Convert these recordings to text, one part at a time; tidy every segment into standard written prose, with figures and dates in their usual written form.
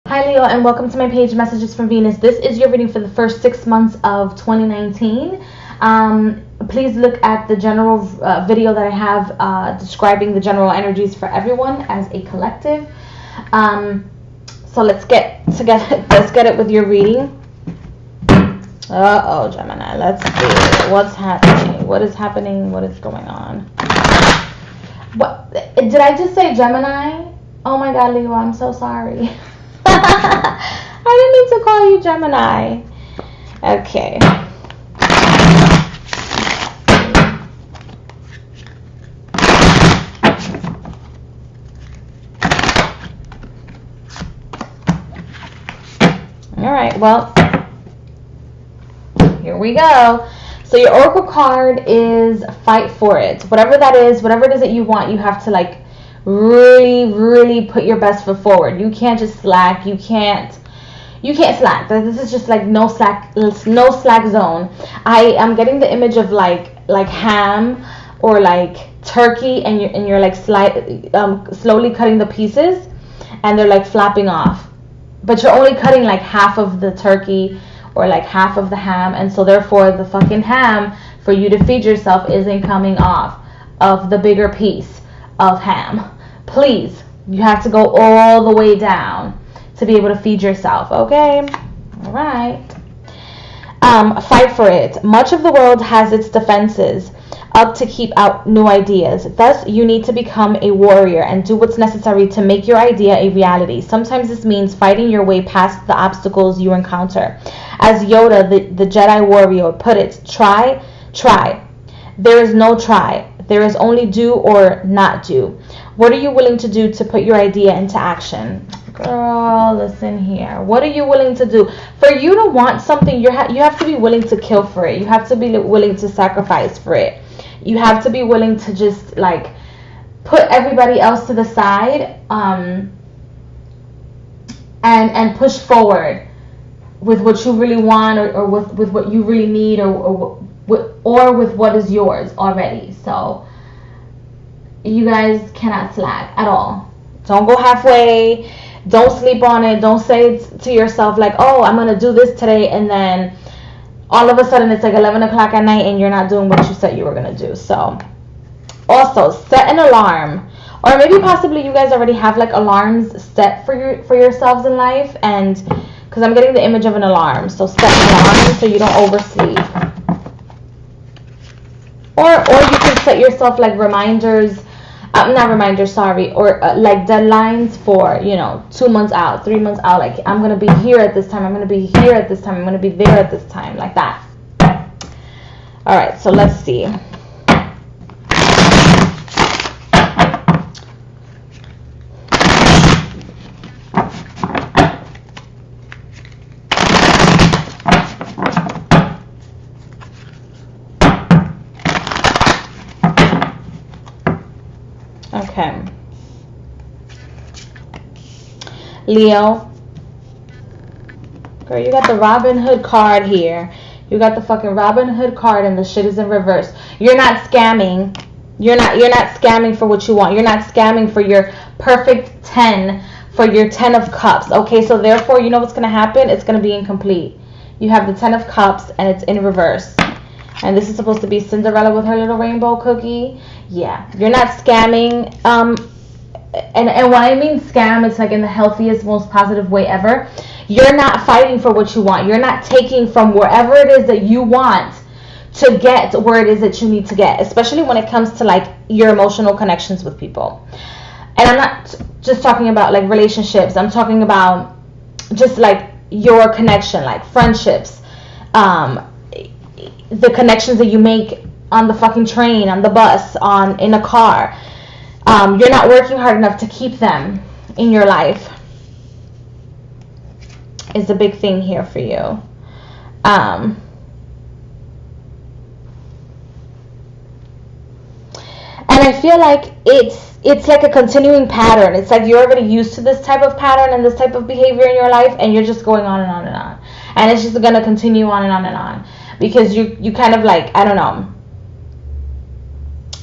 Hi Leo, and welcome to my page, Messages from Venus. This is your reading for the first 6 months of 2019. Please look at the general video that I have describing the general energies for everyone as a collective. So let's get it with your reading. Uh-oh, Gemini. Let's see what's happening. What is happening? What is going on? What did I just say, Gemini? Oh my God, Leo, I'm so sorry. I didn't mean to call you Gemini. Okay. All right, well, here we go. So your Oracle card is fight for it. Whatever that is, whatever it is that you want, you have to like really put your best foot forward. You can't just slack. You can't slack. This is just like no slack zone. I am getting the image of like ham or like turkey, and you're like slowly cutting the pieces, and they're like flapping off, but you're only cutting like half of the turkey or like half of the ham, and so therefore the fucking ham for you to feed yourself isn't coming off of the bigger piece of ham. Please, you have to go all the way down to be able to feed yourself, okay? All right. Fight for it. Much of the world has its defenses up to keep out new ideas. Thus, you need to become a warrior and do what's necessary to make your idea a reality. Sometimes this means fighting your way past the obstacles you encounter. As Yoda, the Jedi warrior, put it, try. There is no try. There is only do or not do. What are you willing to do to put your idea into action? Girl, listen here. What are you willing to do? For you to want something, you have to be willing to kill for it. You have to be willing to sacrifice for it. You have to be willing to just like put everybody else to the side and push forward with what you really want, or with what you really need, or with what is yours already. So you guys cannot slack at all. Don't go halfway. Don't sleep on it. Don't say to yourself like, oh, I'm going to do this today, and then all of a sudden it's like 11 o'clock at night and you're not doing what you said you were going to do. So also set an alarm, or maybe possibly you guys already have like alarms set for yourselves in life, and because I'm getting the image of an alarm. So set an alarm so you don't oversleep. Or you can set yourself like reminders, not reminders, sorry, or like deadlines for, 2 months out, 3 months out. Like, I'm going to be here at this time. I'm going to be here at this time. I'm going to be there at this time, like that. All right, so let's see. Okay. Leo. Girl, you got the Robin Hood card here. You got the fucking Robin Hood card, and the shit is in reverse. You're not scamming. You're not scamming for what you want. You're not scamming for your perfect 10, for your 10 of cups. Okay, so therefore, you know what's going to happen? It's going to be incomplete. You have the 10 of cups, and it's in reverse. And this is supposed to be Cinderella with her little rainbow cookie. Yeah, you're not scamming. And when I mean scam, it's like in the healthiest, most positive way ever. You're not fighting for what you want. You're not taking from wherever it is that you want to get where it is that you need to get, especially when it comes to like your emotional connections with people. And I'm not just talking about like relationships. I'm talking about just like your connection, like friendships, the connections that you make on the fucking train, on the bus, in a car. You're not working hard enough to keep them in your life is a big thing here for you. And I feel like it's like a continuing pattern. It's like you're already used to this type of pattern and this type of behavior in your life, and you're just going on and on and on. And it's just going to continue on and on and on. Because you kind of like, I don't know,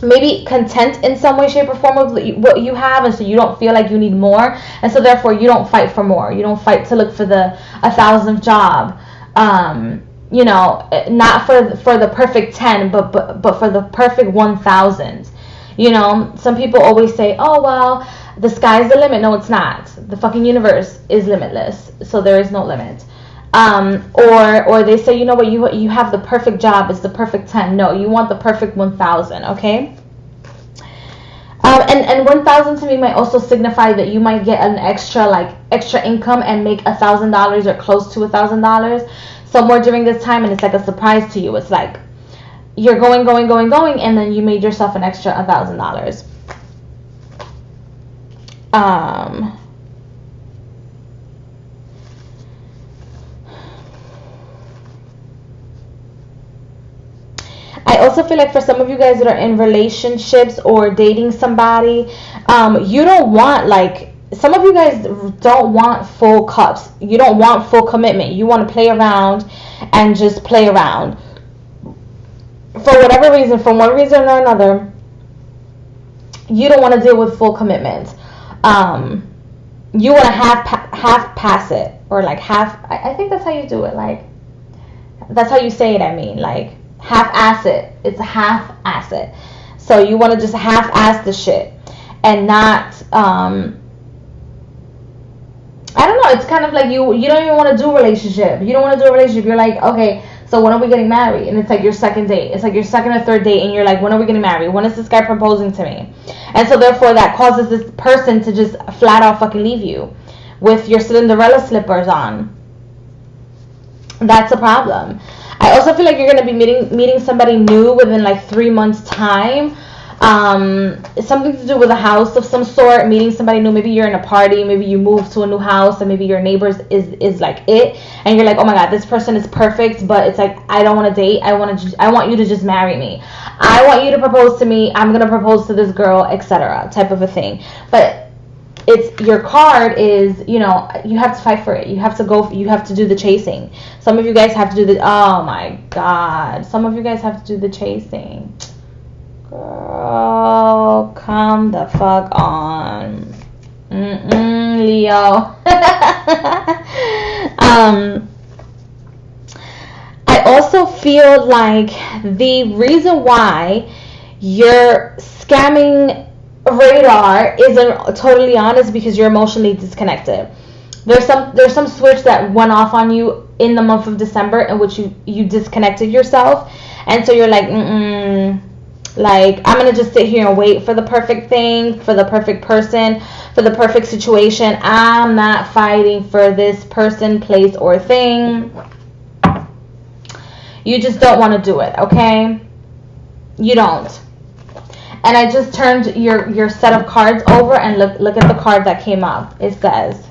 maybe content in some way, shape, or form with what you have, and so you don't feel like you need more, and so therefore you don't fight for more. You don't fight to look for the 1,000th job. You know, not for the perfect 10, but for the perfect 1,000. You know, some people always say, oh well, the sky's the limit. No, it's not. The fucking universe is limitless, so there is no limit. Or they say, you know what, you have the perfect job, it's the perfect 10. No, you want the perfect 1,000, okay? And 1,000 to me might also signify that you might get an extra income and make $1,000 or close to $1,000 somewhere during this time, and it's like a surprise to you. It's like you're going, and then you made yourself an extra $1,000. I also feel like for some of you guys that are in relationships or dating somebody, you don't want, like, some of you guys don't want full cups. You don't want full commitment. You want to play around and just play around. For whatever reason, for one reason or another, you don't want to deal with full commitment. You want to half pass it, or like half. I think that's how you do it. Like, that's how you say it. I mean, like, half-ass it. It's a half-ass it. So you want to just half-ass the shit and not, I don't know, it's kind of like you don't even want to do a relationship. You don't want to do a relationship. You're like, okay, so when are we getting married? And it's like your second date. It's like your second or third date, and you're like, when are we getting married? When is this guy proposing to me? And so therefore that causes this person to just flat out fucking leave you with your Cinderella slippers on. That's a problem. I also feel like you're going to be meeting somebody new within like 3 months time. Something to do with a house of some sort, meeting somebody new. Maybe you're in a party, maybe you move to a new house, and maybe your neighbors is like it, and you're like, oh my god, this person is perfect, but it's like, I don't want to date. I want you to just marry me. I want you to propose to me. I'm going to propose to this girl, etc. type of a thing. But it's, your card is, you know, you have to fight for it. You have to go, you have to do the chasing. Some of you guys have to do the, oh my god, some of you guys have to do the chasing. Girl, come the fuck on. Leo. I also feel like the reason why your scamming radar isn't totally on is because you're emotionally disconnected. There's some switch that went off on you in the month of December in which you disconnected yourself, and so you're like, like, I'm gonna just sit here and wait for the perfect thing, for the perfect person, for the perfect situation. I'm not fighting for this person, place, or thing. You just don't want to do it, okay? You don't. And I just turned your set of cards over, and look at the card that came up. It says,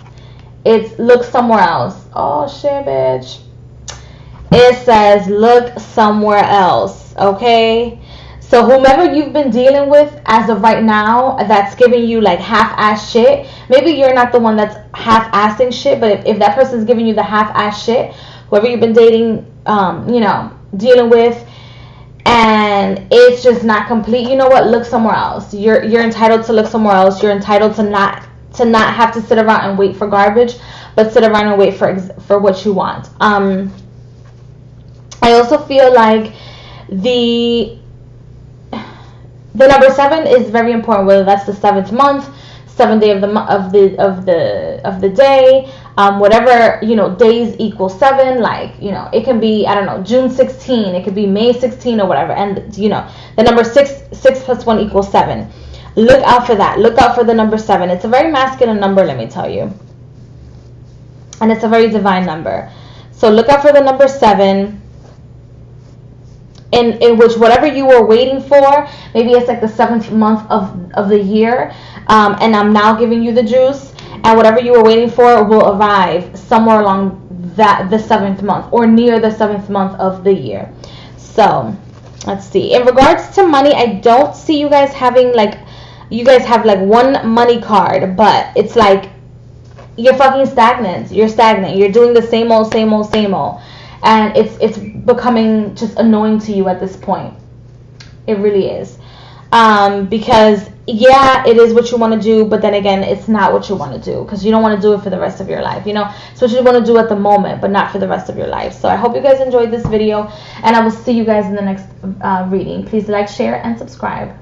it's look somewhere else. Oh shit, bitch. It says look somewhere else, okay? So whomever you've been dealing with as of right now that's giving you like half-ass shit, maybe you're not the one that's half-assing shit, but if that person's giving you the half-ass shit, whoever you've been dating, you know, dealing with, and it's just not complete, you know what, look somewhere else. You're entitled to look somewhere else. You're entitled to not have to sit around and wait for garbage, but sit around and wait for what you want. I also feel like the number 7 is very important, whether that's the 7th month, 7th day of the day, whatever, you know, days equal 7, like, you know, it can be, I don't know, June 16, it could be May 16 or whatever, and, you know, the number 6 plus 1 equals 7. Look out for that. Look out for the number 7. It's a very masculine number, let me tell you, and it's a very divine number. So look out for the number 7. In which whatever you were waiting for, maybe it's like the 7th month of the year, and I'm now giving you the juice, and whatever you were waiting for will arrive somewhere along the 7th month or near the 7th month of the year. So let's see. In regards to money, I don't see you guys having like, you guys have like one money card, but it's like you're fucking stagnant. You're stagnant. You're doing the same old. And it's becoming just annoying to you at this point. It really is. Because yeah, it is what you want to do, but then again, it's not what you want to do, because you don't want to do it for the rest of your life. It's what you want to do at the moment, but not for the rest of your life. So I hope you guys enjoyed this video, and I will see you guys in the next reading. Please like, share, and subscribe.